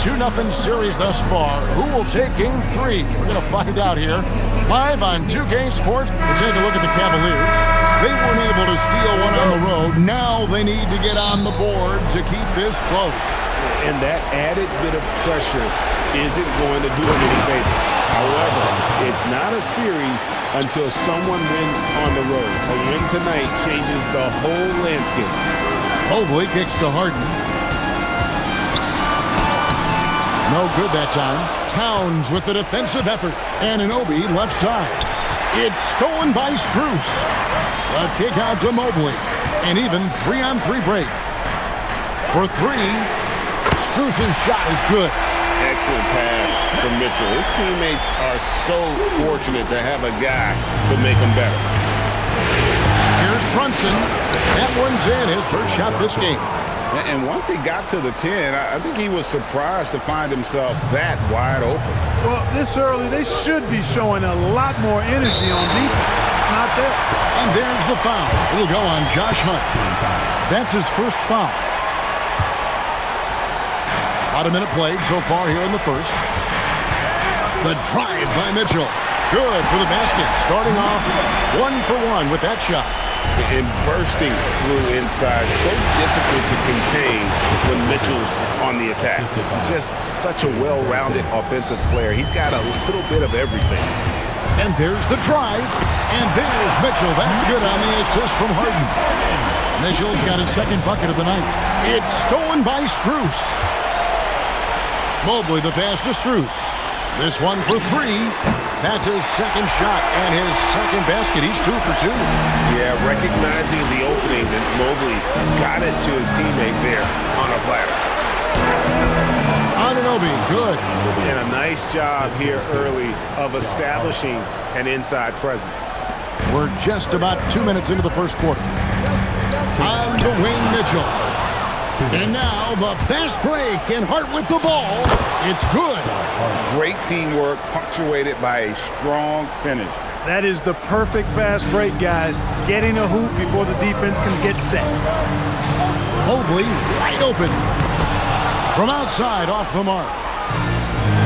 2-0 series thus far. Who will take game 3? We're going to find out here. Live on 2K Sports, we take a look at the Cavaliers. They weren't able to steal one on the road. Now they need to get on the board to keep this close. And that added bit of pressure isn't going to do them any favor. However, it's not a series until someone wins on the road. A win tonight changes the whole landscape. Mobley kicks to Harden. No good that time. Towns with the defensive effort. Anunoby left side. It's stolen by Strus. A kick out to Mobley. An even 3-on-3 break. For 3, Strus's shot is good. Excellent pass from Mitchell. His teammates are so fortunate to have a guy to make them better. Here's Brunson. That one's in, his first shot this game. And once he got to the 10, I think he was surprised to find himself that wide open. Well, this early, they should be showing a lot more energy on defense. It's not there. And there's the foul. It'll go on Josh Hunt. That's his first foul. About a minute played so far here in the first. The drive by Mitchell. Good for the basket. Starting off 1-for-1 with that shot. And bursting through inside. So difficult to contain when Mitchell's on the attack. Just such a well-rounded offensive player. He's got a little bit of everything. And there's the drive. And there's Mitchell. That's good on the assist from Harden. Mitchell's got his second bucket of the night. It's stolen by Strus. Mobley the pass to Strus. This one for 3. That's his second shot and his second basket. He's 2 for 2. Yeah, recognizing the opening that Mobley got it to his teammate there on a platter. Anunoby, good. And a nice job here early of establishing an inside presence. We're just about 2 minutes into the first quarter. On the wing, Mitchell. And now the fast break, and Hart with the ball. It's good. Great teamwork punctuated by a strong finish. That is the perfect fast break, guys. Getting a hoop before the defense can get set. Mobley wide open. From outside, off the mark.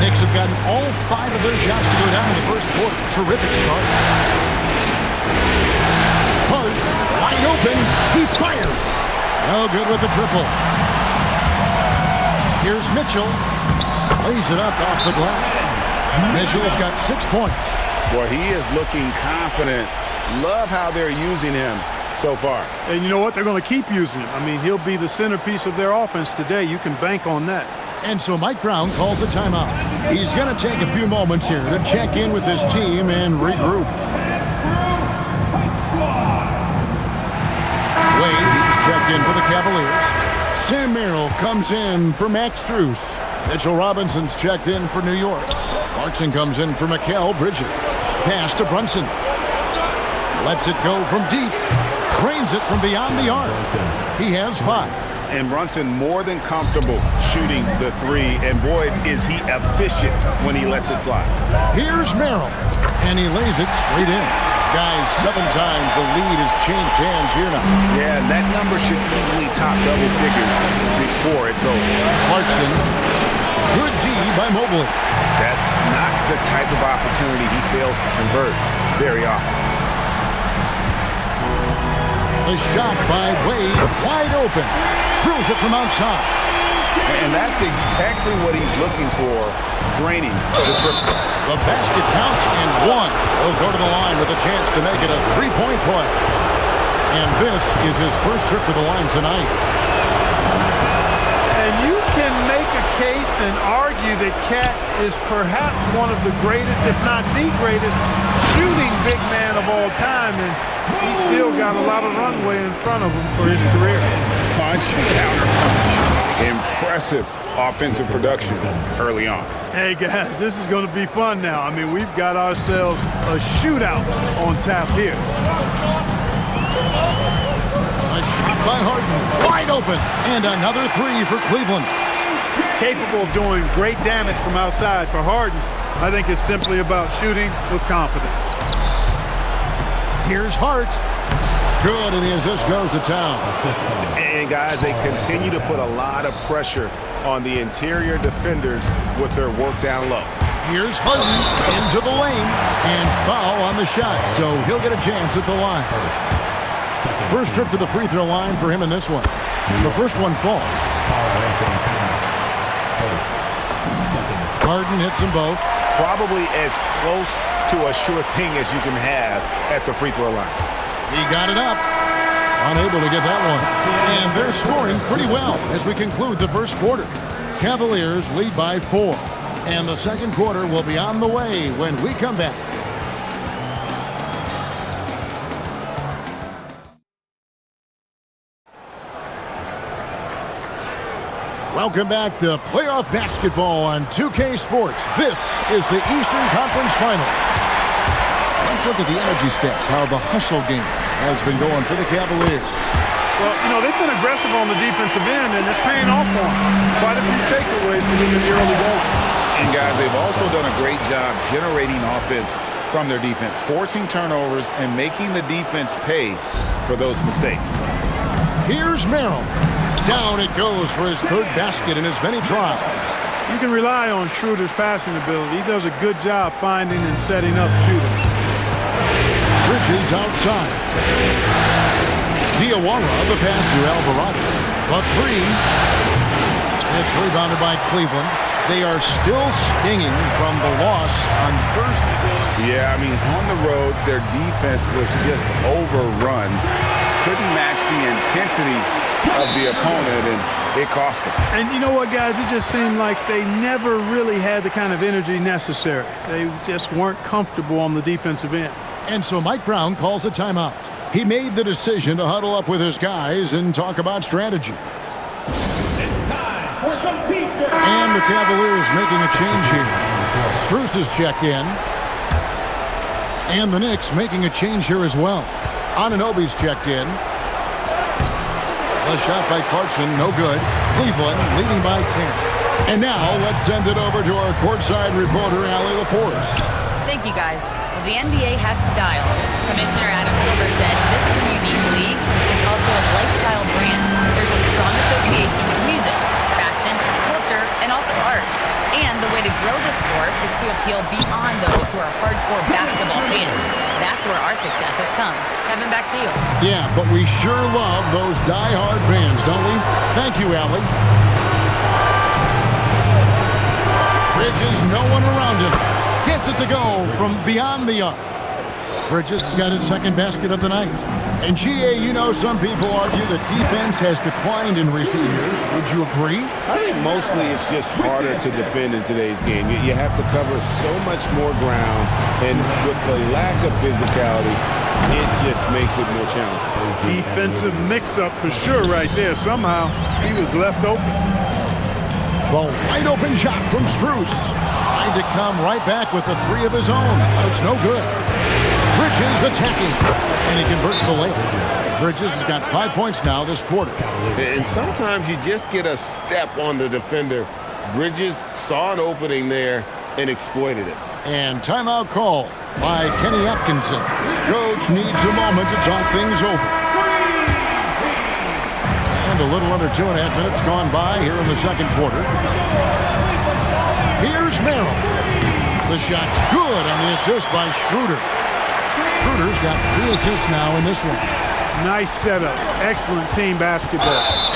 Knicks have gotten all 5 of their shots to go down in the first quarter. Terrific start. Hart wide open. He fires. No good with the triple. Here's Mitchell. Lays it up off the glass. Mitchell's got 6 points. Boy, he is looking confident. Love how they're using him so far. And you know what? They're going to keep using him. I mean, he'll be the centerpiece of their offense today. You can bank on that. And so Mike Brown calls a timeout. He's going to take a few moments here to check in with his team and regroup. Checked in for the Cavaliers. Sam Merrill comes in for Max Strus. Mitchell Robinson's checked in for New York. Clarkson comes in for Mikal Bridges. Pass to Brunson. Lets it go from deep. Trains it from beyond the arc. He has 5. And Brunson more than comfortable shooting the 3. And boy, is he efficient when he lets it fly. Here's Merrill. And he lays it straight in. Guys, 7 times the lead has changed hands here now. Yeah, that number should easily top double figures before it's over. Clarkson, good D by Mobley. That's not the type of opportunity he fails to convert very often. A shot by Wade, wide open. Drills it from outside. And that's exactly what he's looking for, draining the triple. The basket counts and 1. He'll go to the line with a chance to make it a 3-point play. And this is his first trip to the line tonight. And you can make a case and argue that Cat is perhaps one of the greatest, if not the greatest, shooting big man of all time. And he's still got a lot of runway in front of him for his career. Punch, counter punch. Impressive offensive production early on. Hey, guys, this is going to be fun now. I mean, we've got ourselves a shootout on tap here. A shot by Harden, wide open, and another 3 for Cleveland. Capable of doing great damage from outside for Harden. I think it's simply about shooting with confidence. Here's Hart. Good, and the assist goes to town. And guys, they continue to put a lot of pressure on the interior defenders with their work down low. Here's Harden into the lane and foul on the shot, so he'll get a chance at the line. First trip to the free throw line for him in this one. The first one falls. Harden hits them both. Probably as close to a sure thing as you can have at the free throw line. He got it up. Unable to get that one. And they're scoring pretty well as we conclude the first quarter. Cavaliers lead by 4. And the second quarter will be on the way when we come back. Welcome back to playoff basketball on 2K Sports. This is the Eastern Conference Final. Let's look at the energy stats, how the hustle game has been going for the Cavaliers. Well, you know, they've been aggressive on the defensive end, and it's paying off for them. Quite a few takeaways for them in the early going. And, guys, they've also done a great job generating offense from their defense, forcing turnovers and making the defense pay for those mistakes. Here's Merrill. Down it goes for his third basket in as many trials. You can rely on Schroeder's passing ability. He does a good job finding and setting up shooters. Bridges outside. Diawara, the pass to Alvarado. A three. It's rebounded by Cleveland. They are still stinging from the loss on Thursday. Yeah, I mean, on the road, their defense was just overrun. Couldn't match the intensity of the opponent, and it cost them. And you know what, guys? It just seemed like they never really had the kind of energy necessary. They just weren't comfortable on the defensive end. And so Mike Brown calls a timeout. He made the decision to huddle up with his guys and talk about strategy. It's time for some pizza. And the Cavaliers making a change here. Strus is checked in. And the Knicks making a change here as well. Anunoby's checked in. A shot by Clarkson, no good. Cleveland leading by 10. And now let's send it over to our courtside reporter, Allie LaForce. Thank you, guys. Well, the NBA has style. Commissioner Adam Silver said this is a unique league. It's also a lifestyle brand. There's a strong association with music, fashion, culture, and also art. And the way to grow the sport is to appeal beyond those who are hardcore basketball fans. That's where our success has come. Kevin, back to you. Yeah, but we sure love those die-hard fans, don't we? Thank you, Allie. Bridges, no one around him. Gets it to go from beyond the arc. Bridges got his second basket of the night. And GA, you know, some people argue that defense has declined in recent years. Would you agree? I think mostly it's just harder to defend in today's game. You have to cover so much more ground, and with the lack of physicality, it just makes it more challenging. Defensive mix-up for sure right there. Somehow he was left open. The wide-open shot from Strus. Trying to come right back with a three of his own, but it's no good. Bridges attacking, and he converts the layup. Bridges has got 5 points now this quarter. And sometimes you just get a step on the defender. Bridges saw an opening there and exploited it. And timeout call by Kenny Atkinson. Coach needs a moment to talk things over. And a little under 2.5 minutes gone by here in the second quarter. Here's Merrill. The shot's good on the assist by Schroeder. Schroeder's got 3 assists now in this one. Nice setup. Excellent team basketball.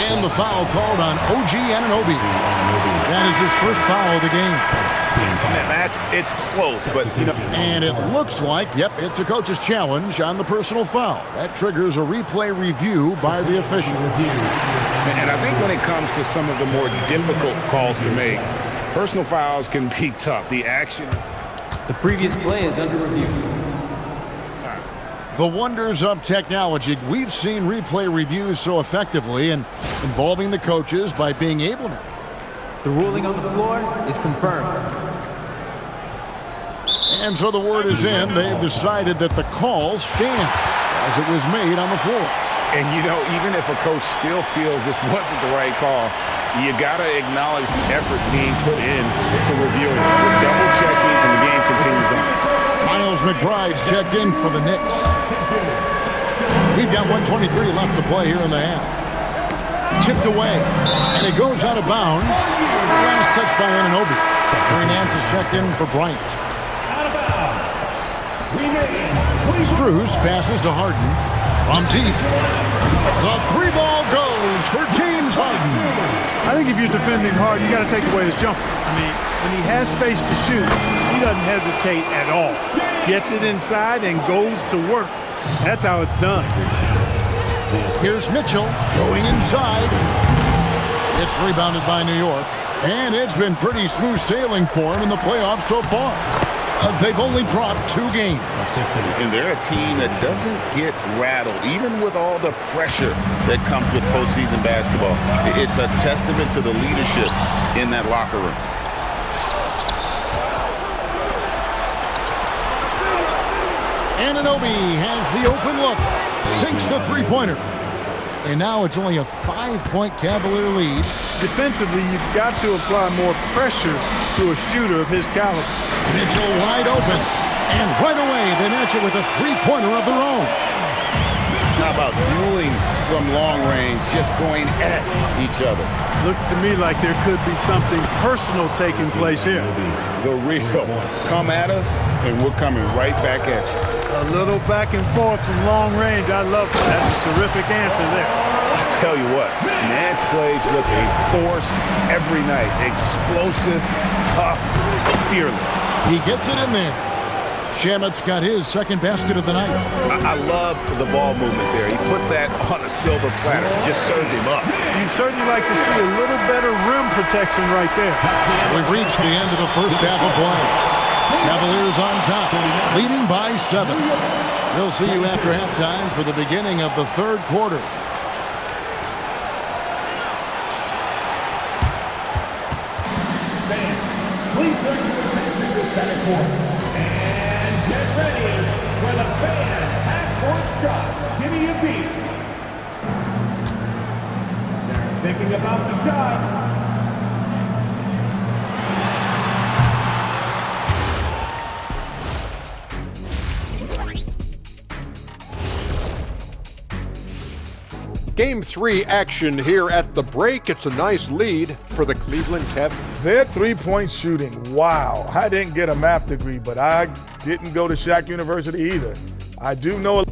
And the foul called on OG Anunoby. That is his first foul of the game. It's close, but, you know. And it looks like, yep, it's a coach's challenge on the personal foul. That triggers a replay review by the official. And I think when it comes to some of the more difficult calls to make, personal fouls can be tough. The action. The previous play is under review. The wonders of technology. We've seen replay reviews so effectively and involving the coaches by being able to. The ruling on the floor is confirmed. And so the word is in. They've decided that the call stands as it was made on the floor. And, you know, even if a coach still feels this wasn't the right call, you got to acknowledge the effort being put in to review it. We're double-checking, and the game continues on. Miles McBride's checked in for the Knicks. We've got 1:23 left to play here in the half. Chipped away. And it goes out of bounds. Last touch by Anunoby. Barry Nance is checked in for Bryant. Out of bounds. Strus passes to Harden. From deep. The three ball goes for James Harden. I think if you're defending Harden, you got to take away his jumper. I mean, when he has space to shoot, he doesn't hesitate at all. Gets it inside and goes to work. That's how it's done. Here's Mitchell going inside. It's rebounded by New York. And it's been pretty smooth sailing for him in the playoffs so far. They've only dropped 2 games. And they're a team that doesn't get rattled, even with all the pressure that comes with postseason basketball. It's a testament to the leadership in that locker room. Anunoby has the open look. Sinks the three-pointer. And now it's only a 5-point Cavalier lead. Defensively, you've got to apply more pressure to a shooter of his caliber. Mitchell wide open. And right away, they match it with a three-pointer of their own. How about dueling from long range, just going at each other? Looks to me like there could be something personal taking place here. The real. Come at us, and we're coming right back at you. A little back and forth from long range. I love that. That's a terrific answer there. I tell you what, Nance plays with a force every night. Explosive, tough, fearless. He gets it in there. Shamet's got his second basket of the night. I love the ball movement there. He put that on a silver platter. Just served him up. You'd certainly like to see a little better rim protection right there. We've reached the end of the first half of play. Cavaliers on top, leading by 7. We'll see you after halftime for the beginning of the third quarter. Fans, please turn your attention to center court. And get ready for the fan half-court shot. Give me a beat. They're thinking about the shot. Game 3 action here at the break. It's a nice lead for the Cleveland Cavaliers. Their three-point shooting, wow. I didn't get a math degree, but I didn't go to Shaq University either. I do know.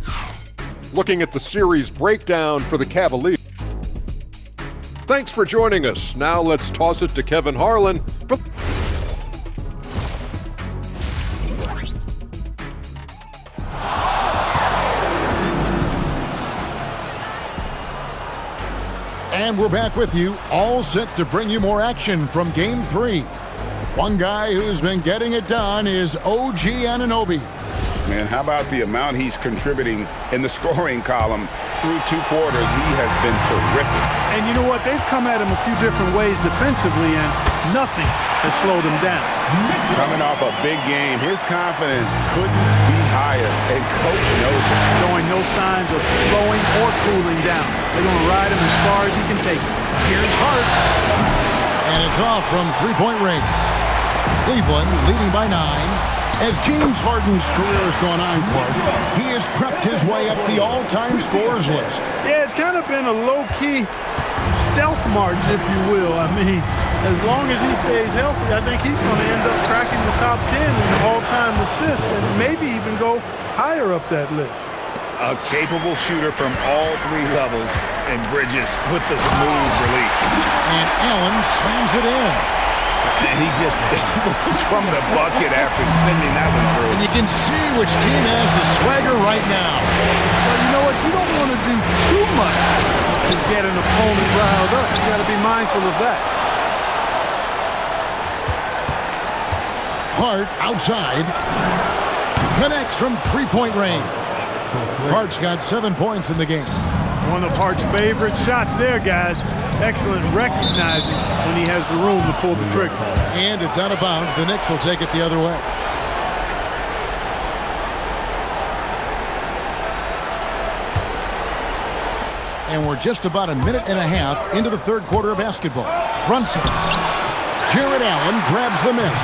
Looking at the series breakdown for the Cavaliers. Thanks for joining us. Now let's toss it to Kevin Harlan for And we're back with you, all set to bring you more action from Game 3. One guy who's been getting it done is OG Anunoby. Man, how about the amount he's contributing in the scoring column through 2 quarters? He has been terrific. And you know what? They've come at him a few different ways defensively, and nothing has slowed him down. Coming off a big game, his confidence couldn't be higher, and Coach knows it. Showing no signs of slowing or cooling down. They're going to ride him as far as he can take it. Here's Hart. And it's off from three-point range. Cleveland leading by 9. As James Harden's career has gone on, Clark, he has crept his way up the all-time scorers list. Yeah, it's kind of been a low-key stealth march, if you will. I mean, as long as he stays healthy, I think he's going to end up cracking the top 10 in all-time assists and maybe even go higher up that list. A capable shooter from all 3 levels, and Bridges with the smooth release. And Allen slams it in. And he just dangles from the bucket after sending that one through. And you can see which team has the swagger right now. Well, you know what? You don't want to do too much to get an opponent riled up. You got to be mindful of that. Hart outside. Connects from three-point range. Hart's got 7 points in the game. One of Hart's favorite shots there, guys. Excellent recognizing when he has the room to pull the trigger. And it's out of bounds. The Knicks will take it the other way. And we're just about a minute and a half into the third quarter of basketball. Brunson. Jared Allen grabs the miss.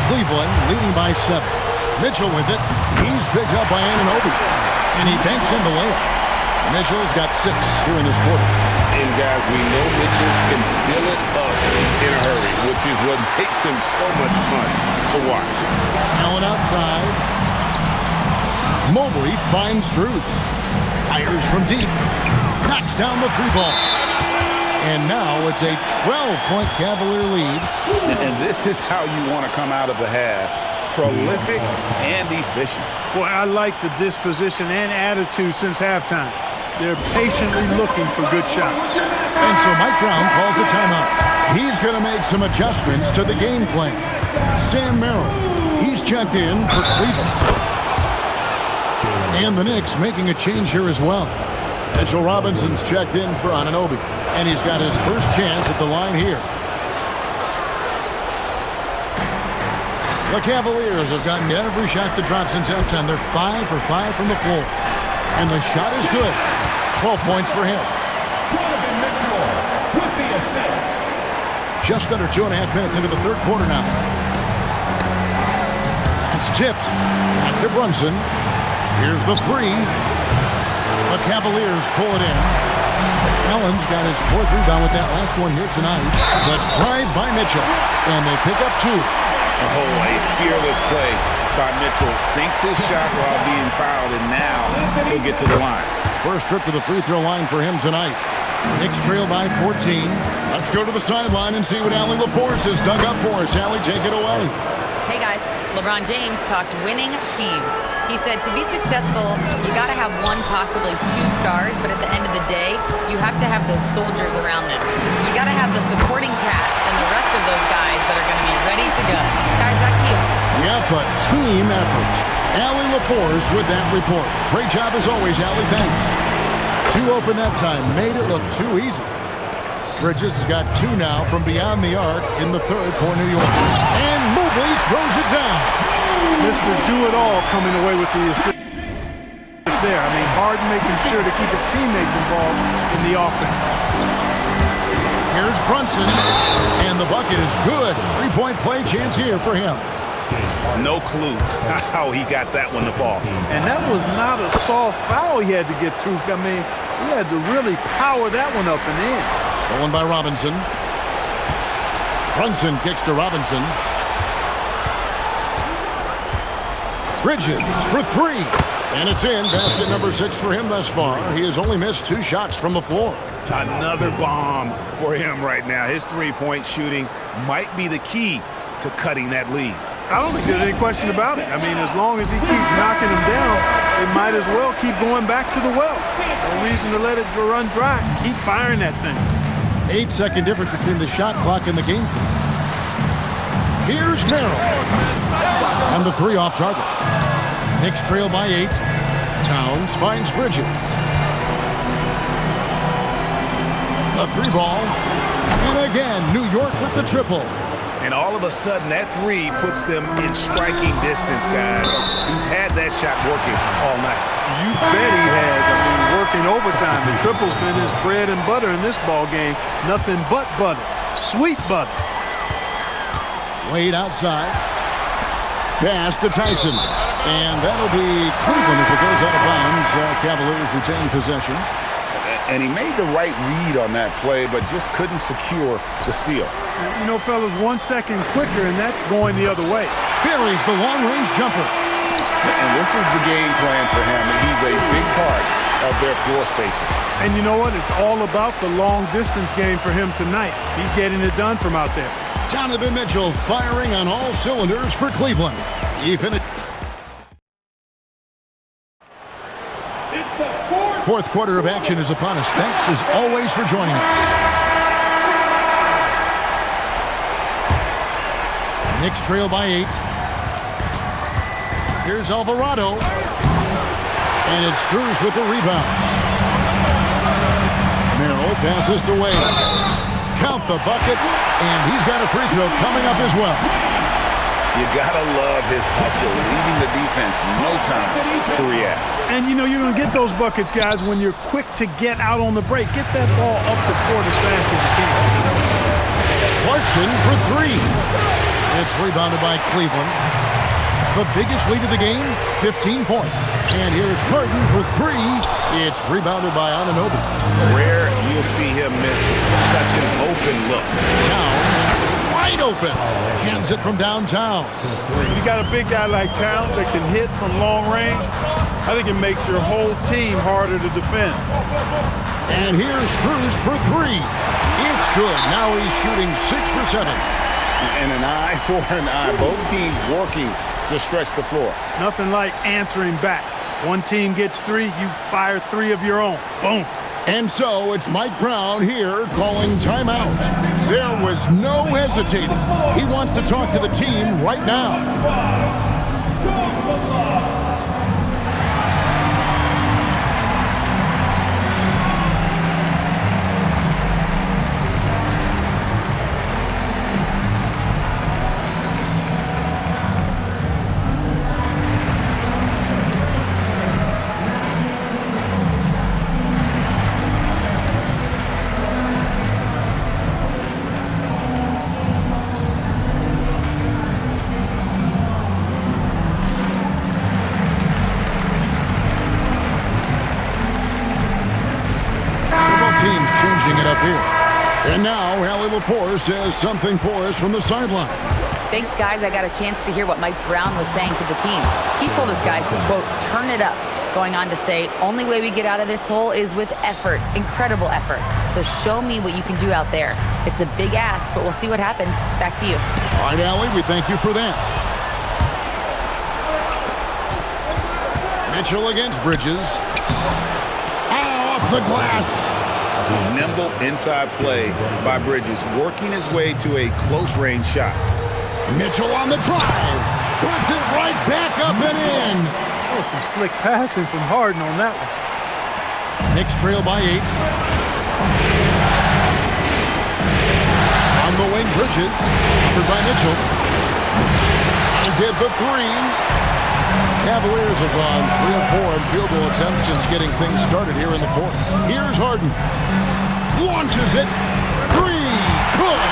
Cleveland leading by 7. Mitchell with it. He's picked up by Anunoby. And he banks in the layup. Mitchell's got 6 here in this quarter. And guys, we know Mitchell can fill it up in a hurry, which is what makes him so much fun to watch. Allen outside. Mobley finds Strus. Fires from deep. Knocks down the three ball. And now it's a 12-point Cavalier lead. And this is how you want to come out of the half. Prolific and efficient. Boy, I like the disposition and attitude since halftime. They're patiently looking for good shots. And so Mike Brown calls a timeout. He's going to make some adjustments to the game plan. Sam Merrill, he's checked in for Cleveland. And the Knicks making a change here as well. Mitchell Robinson's checked in for Anunoby. And he's got his first chance at the line here. The Cavaliers have gotten every shot that dropped since halftime. They're 5 for 5 from the floor. And the shot is good. 12 points for him. Just under 2.5 minutes into the third quarter now. It's tipped. Back to Brunson. Here's the three. The Cavaliers pull it in. Allen's got his fourth rebound with that last one here tonight. The drive by Mitchell. And they pick up two. Oh, a fearless play by Mitchell. Sinks his shot while being fouled, and now he'll get to the line. First trip to the free throw line for him tonight. Knicks trail by 14. Let's go to the sideline and see what Allie LaForce has dug up for us. Allie, take it away. Hey guys, LeBron James talked winning teams. He said to be successful, you got to have one, possibly two stars, but at the end of the day, you have to have those soldiers around them. You got to have the supporting cast and the rest of those guys that are going to be ready to go. Guys, back to you. Yeah, but team effort. Allie LaForce with that report. Great job as always, Allie. Thanks. Two open that time. Made it look too easy. Bridges has got two now from beyond the arc in the third for New York. And Mobley throws it down. Mr. Do-It-All coming away with the assist there. I mean, Harden making sure to keep his teammates involved in the offense. Here's Brunson, and the bucket is good. Three-point play chance here for him. No clue how he got that one to fall. And that was not a soft foul he had to get through. I mean, he had to really power that one up and in. Stolen by Robinson. Brunson kicks to Robinson. Bridges for three. And it's in. Basket number 6 for him thus far. He has only missed 2 shots from the floor. Another bomb for him right now. His three-point shooting might be the key to cutting that lead. I don't think there's any question about it. I mean, as long as he keeps knocking him down, they might as well keep going back to the well. No reason to let it run dry. Keep firing that thing. 8-second difference between the shot clock and the game clock. Here's Merrill. And the three off target. Knicks trail by 8. Towns finds Bridges. A three ball. And again, New York with the triple. And all of a sudden, that three puts them in striking distance, guys. He's had that shot working all night. You bet he has. I mean, working overtime. The triple's been his bread and butter in this ball game. Nothing but butter. Sweet butter. Wade outside. Pass to Tyson. And that'll be Cleveland as it goes out of bounds. Cavaliers retain possession. And he made the right read on that play, but just couldn't secure the steal. You know, fellas, 1 second quicker, and that's going the other way. Buries the long-range jumper. And this is the game plan for him, and he's a big part of their floor spacing. And you know what? It's all about the long-distance game for him tonight. He's getting it done from out there. Donovan Mitchell firing on all cylinders for Cleveland. Even fourth quarter of action is upon us. Thanks as always for joining us. Knicks trail by 8. Here's Alvarado. And it's Strus with the rebound. Merrill passes to Wade. Count the bucket, and he's got a free throw coming up as well. You gotta love his hustle, leaving the defense no time to react. And you know you're gonna get those buckets, guys, when you're quick to get out on the break. Get that ball up the court as fast as you can. Clarkson for 3. It's rebounded by Cleveland. The biggest lead of the game, 15 points. And here's Harden for three. It's rebounded by Anunoby. Rare you'll see him miss such an open look. Towns, wide open. Cans it from downtown. You got a big guy like Towns that can hit from long range. I think it makes your whole team harder to defend. And here's Cruz for three. It's good. Now he's shooting 6 for 7. And an eye for an eye. Both teams working to stretch the floor. Nothing like answering back. One team gets 3, you fire 3 of your own. Boom. And so it's Mike Brown here calling timeout. There was no hesitating. He wants to talk to the team right now. Changing it up here. And now Allie Lepore says something for us from the sideline. Thanks, guys. I got a chance to hear what Mike Brown was saying to the team. He told his guys to, quote, turn it up, going on to say, only way we get out of this hole is with effort, incredible effort. So show me what you can do out there. It's a big ask, but we'll see what happens. Back to you. All right, Allie, we thank you for that. Mitchell against Bridges. Off the glass. Nimble inside play by Bridges, working his way to a close-range shot. Mitchell on the drive. Puts it right back up and in. Oh, some slick passing from Harden on that one. Knicks trail by 8. On the wing, Bridges. Covered by Mitchell. He did the 3. Cavaliers have gone 3 of 4 in field goal attempts since getting things started here in the 4th. Here's Harden. Launches it. 3. Good.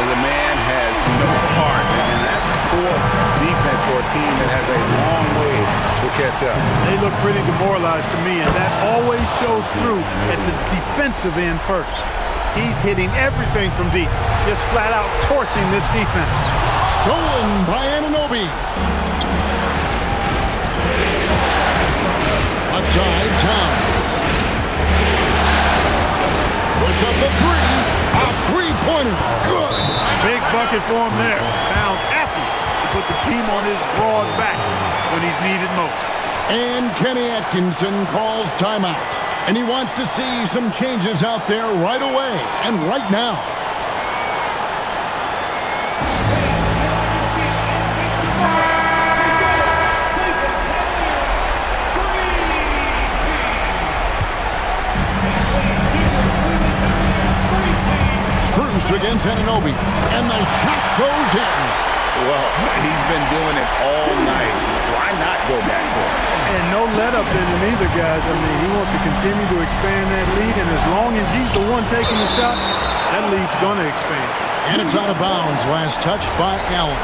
The man has no heart, and that's poor defense for a team that has a long way to catch up. They look pretty demoralized to me, and that always shows through at the defensive end first. He's hitting everything from deep, just flat out torching this defense. Stolen by Anunoby. Left side, Towns. Puts up the 3. A three-pointer. Good. Big bucket for him there. Towns happy to put the team on his broad back when he's needed most. And Kenny Atkinson calls timeout. And he wants to see some changes out there right away and right now. Against Anunoby, and the shot goes in. Well, he's been doing it all night. Why not go back to him? And no let-up in him either, guys. I mean, he wants to continue to expand that lead, and as long as he's the one taking the shots, that lead's going to expand. And it's out of bounds. Last touch by Allen.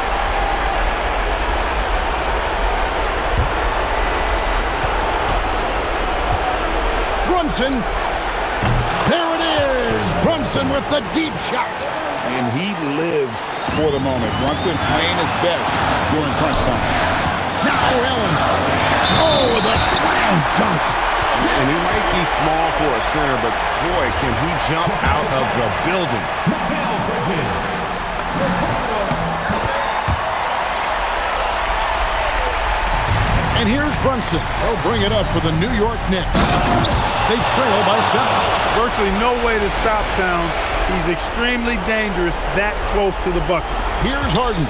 Brunson. There it is. Brunson with the deep shot. And he lives for the moment. Brunson playing his best during crunch time. Now Allen. Oh, the slam dunk. And he might be small for a center, but boy, can he jump out of the building. And here's Brunson. He'll bring it up for the New York Knicks. They trail by 7. Virtually no way to stop Towns. He's extremely dangerous that close to the bucket. Here's Harden.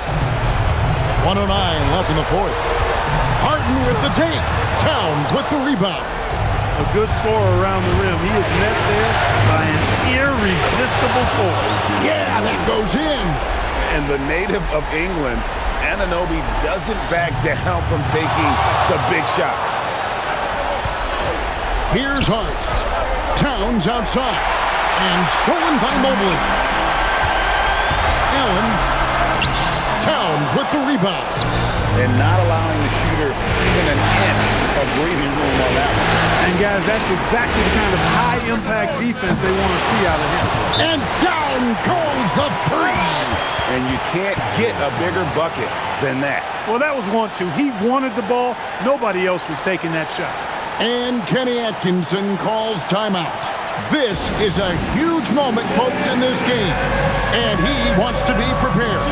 1:09 left in the 4th. Harden with the take. Towns with the rebound. A good scorer around the rim. He is met there by an irresistible force. Yeah, that goes in. And the native of England, Anunoby, doesn't back down from taking the big shots. Here's Hart. Towns outside. And stolen by Mobley. Allen. Towns Jones with the rebound. And not allowing the shooter even an inch of breathing room on that one. And, guys, that's exactly the kind of high-impact defense they want to see out of him. And down goes the three. And you can't get a bigger bucket than that. Well, that was 1-2. He wanted the ball. Nobody else was taking that shot. And Kenny Atkinson calls timeout. This is a huge moment, folks, in this game. And he wants to be prepared.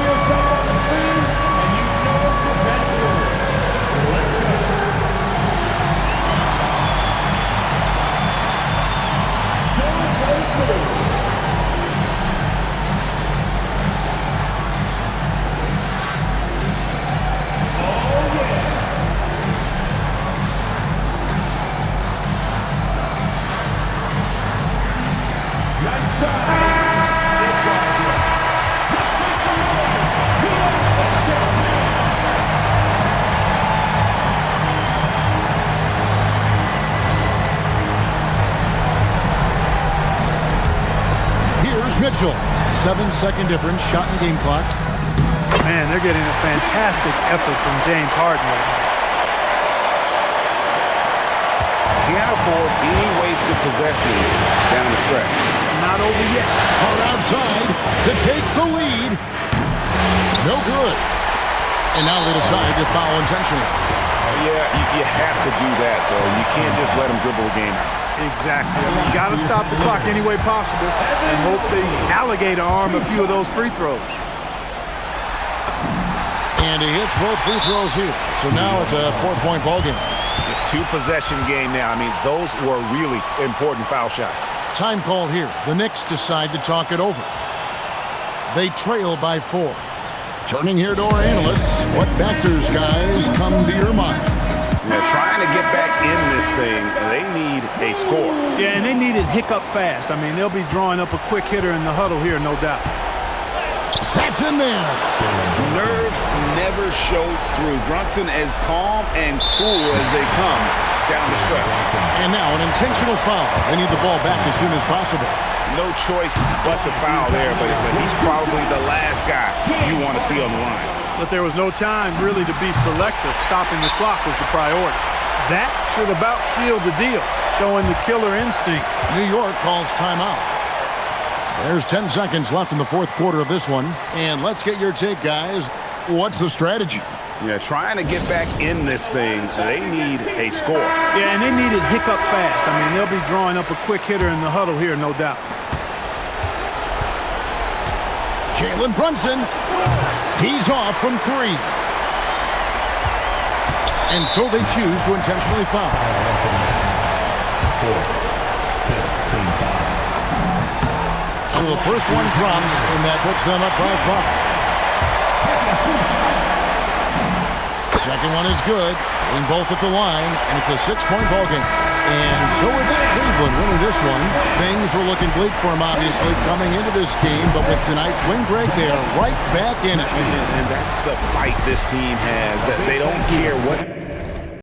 Mitchell, 7-second difference, shot and game clock. Man, they're getting a fantastic effort from James Harden. Can't afford any wasted possessions down the stretch. It's not over yet. Hard outside to take the lead. No good. And now they decide to foul intentionally. Yeah, you have to do that, though. You can't just let them dribble the game out. Exactly. I mean, you got to stop the clock any way possible and hope the alligator arm a few of those free throws. And he hits both free throws here. So now it's a 4-point ball game. Two-possession game now. I mean, those were really important foul shots. Time call here. The Knicks decide to talk it over. They trail by 4. Turning here to our analysts, what factors, guys, come to your mind? Trying to get back in this thing, they need a score. Yeah, and they need it hiccup fast. I mean, they'll be drawing up a quick hitter in the huddle here, no doubt. That's in there. Nerves never show through. Brunson as calm and cool as they come down the stretch. And now an intentional foul. They need the ball back as soon as possible. No choice but to foul there, but he's probably the last guy you want to see on the line. But there was no time really to be selective. Stopping the clock was the priority. That should about seal the deal, showing the killer instinct. New York calls timeout. There's 10 seconds left in the fourth quarter of this one. And let's get your take, guys. What's the strategy? Yeah, trying to get back in this thing, they need a score. Yeah, and they need it hiccup fast. I mean, they'll be drawing up a quick hitter in the huddle here, no doubt. Jalen Brunson. He's off from 3. And so they choose to intentionally foul. So the first one drops, and that puts them up by 5. Second one is good. Getting both at the line, and it's a 6-point ball game. And so it's Cleveland winning this one. Things were looking bleak for them, obviously, coming into this game. But with tonight's win break, they are right back in it. And that's the fight this team has. That they don't care what